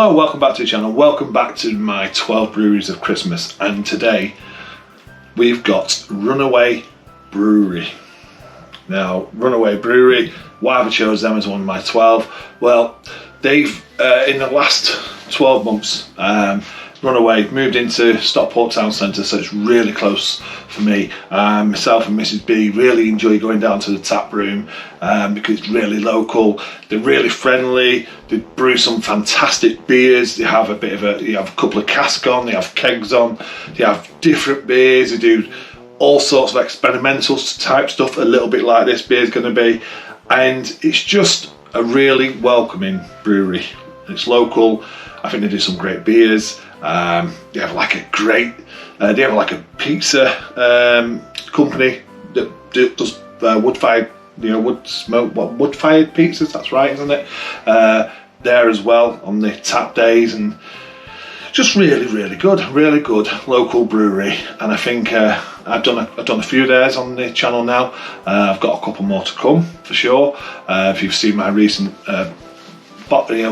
Hello, welcome back to the channel. Welcome back to my 12 breweries of Christmas, and today we've got Runaway Brewery. Now, Runaway Brewery, why have I chose them as one of my 12? Well, they've in the last 12 months Runaway moved into Stockport Town Centre, so it's really close for me. Myself and Mrs B really enjoy going down to the tap room because it's really local. They're really friendly. They brew some fantastic beers. They have you have a couple of casks on. They have kegs on. They have different beers. They do all sorts of experimental type stuff, a little bit like this beer is going to be, and it's just a really welcoming brewery. It's local. I think they do some great beers. They have like a pizza company that does wood-fired pizzas. That's right, isn't it? There as well on the tap days, and just really good local brewery. And I think I've done a few theirs on the channel now. I've got a couple more to come for sure. If you've seen my recent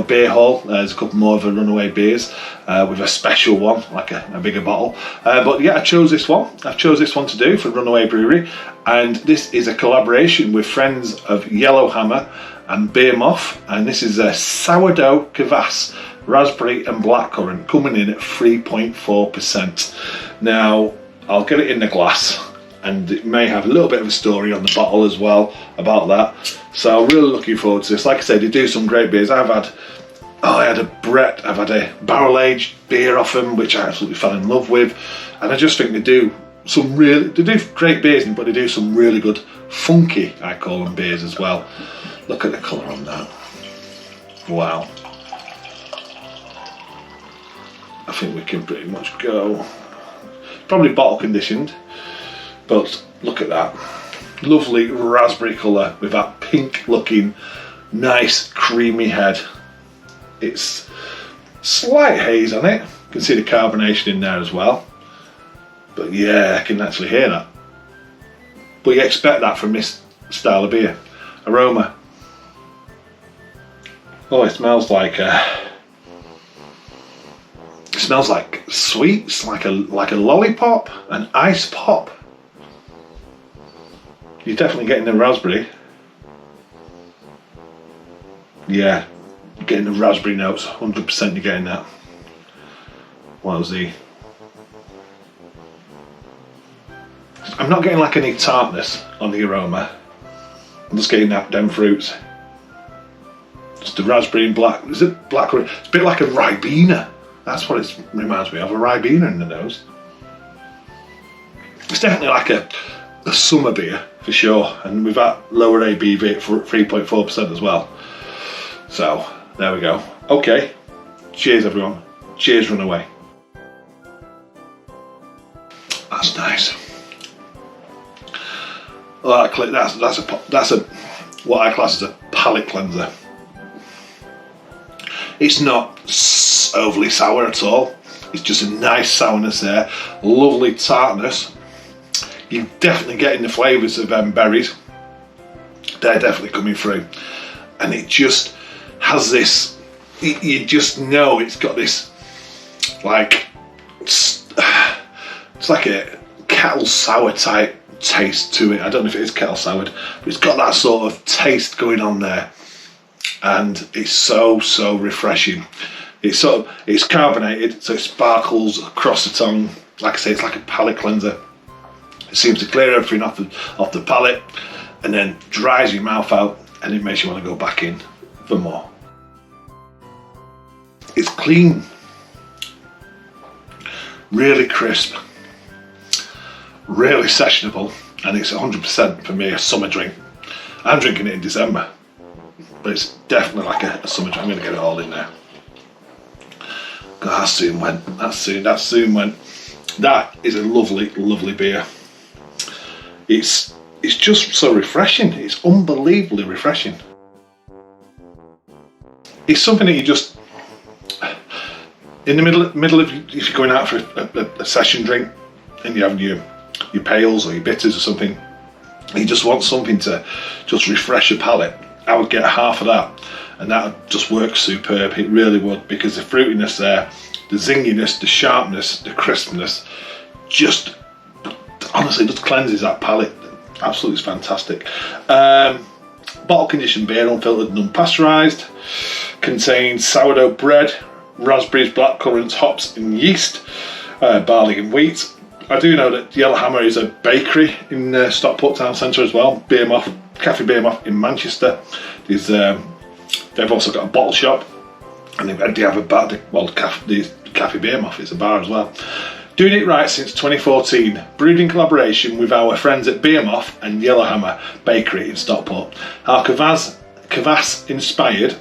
beer haul, there's a couple more of the Runaway beers with a special one, like a bigger bottle. But yeah, I chose this one. I've chose this one to do for Runaway Brewery, and this is a collaboration with friends of Yellowhammer and Beer Moth, and this is a sourdough kvass, raspberry and blackcurrant, coming in at 3.4%. Now, I'll get it in the glass, and it may have a little bit of a story on the bottle as well about that. So I'm really looking forward to this. Like I said, they do some great beers. I've had a barrel aged beer off them, which I absolutely fell in love with. And I just think they do great beers, but they do some really good funky, I call them, beers as well. Look at the colour on that. Wow. I think we can pretty much go. Probably bottle conditioned, but look at that. Lovely raspberry colour with that pink looking nice creamy head. It's slight haze on it. You can see the carbonation in there as well. But yeah, I can actually hear that. But you expect that from this style of beer. Aroma. Oh, it smells like sweets, like a lollipop, an ice pop. You're definitely getting the raspberry. Yeah, you're getting the raspberry notes, 100% you're getting that. What was the... I'm not getting like any tartness on the aroma. I'm just getting them fruits. Just the raspberry and black. Is it blackcurrant? It's a bit like a Ribena. That's what it reminds me of, a Ribena in the nose. It's definitely like a summer beer for sure, and with that lower ABV at 3.4% as well. So there we go. Okay, cheers everyone. Cheers Runaway. That's nice. Well, that's a what I class as a palate cleanser. It's not overly sour at all. It's just a nice sourness there, lovely tartness. You're definitely getting the flavours of berries. They're definitely coming through, and it just has this. You just know it's got this, like it's like a kettle sour type taste to it. I don't know if it is kettle soured, but it's got that sort of taste going on there, and it's so refreshing. It's carbonated, so it sparkles across the tongue. Like I say, it's like a palate cleanser. It seems to clear everything off the palate, and then dries your mouth out, and it makes you want to go back in for more. It's clean, really crisp, really sessionable, and it's 100% for me a summer drink. I'm drinking it in December, but it's definitely like a summer drink. I'm going to get it all in there. God, that soon went. That soon went. That is a lovely beer. It's just so refreshing. It's unbelievably refreshing. It's something that you just, in the middle of if you're going out for a session drink and you're having your pales or your bitters or something, and you just want something to just refresh your palate. I would get half of that and that would just work superb. It really would, because the fruitiness there, the zinginess, the sharpness, the crispness, just honestly just cleanses that palate. Absolutely fantastic. Bottle conditioned beer, unfiltered and unpasteurised. Contains sourdough bread, raspberries, blackcurrants, hops and yeast, barley and wheat. I do know that Yellowhammer is a bakery in Stockport Town Centre as well. Cafe Beermoth in Manchester. They've also got a bottle shop, and they have a bar. Well, Cafe Beermoth is a bar as well. Doing it right since 2014, brewed in collaboration with our friends at Beermoth and Yellowhammer Bakery in Stockport. Our Kvass inspired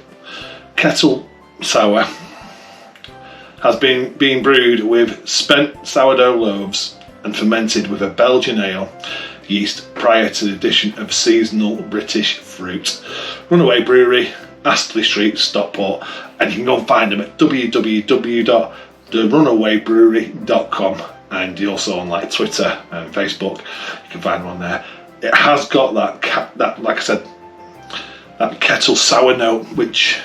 kettle sour has been brewed with spent sourdough loaves and fermented with a Belgian ale yeast prior to the addition of seasonal British fruit. Runaway Brewery, Astley Street, Stockport, and you can go and find them at www.therunawaybrewery.com, and you're also on like Twitter and Facebook. You can find them on there. It has got that like I said, that kettle sour note, which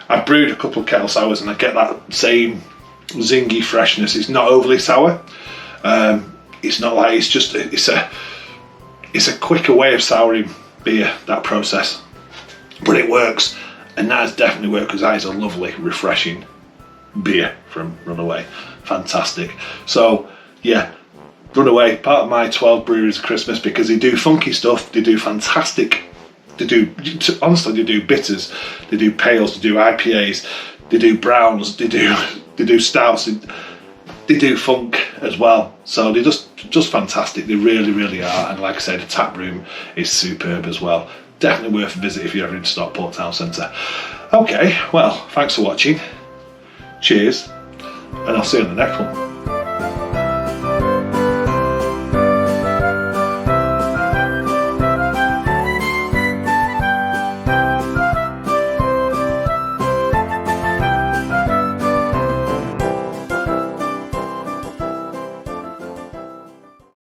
I've brewed a couple of kettle sours and I get that same zingy freshness. It's not overly sour. It's not like it's a quicker way of souring beer, that process, but it works, and that has definitely worked, because that is a lovely, refreshing beer from Runaway. Fantastic. So yeah, Runaway, part of my 12 breweries of Christmas, because they do funky stuff, they do fantastic, they do bitters, they do pales, they do IPAs, they do browns, they do stouts, they do funk as well. So they're just fantastic. They really are. And like I said, the tap room is superb as well. Definitely worth a visit if you're ever in Stockport Town Centre. Okay, well, thanks for watching. Cheers, and I'll see you on the next one.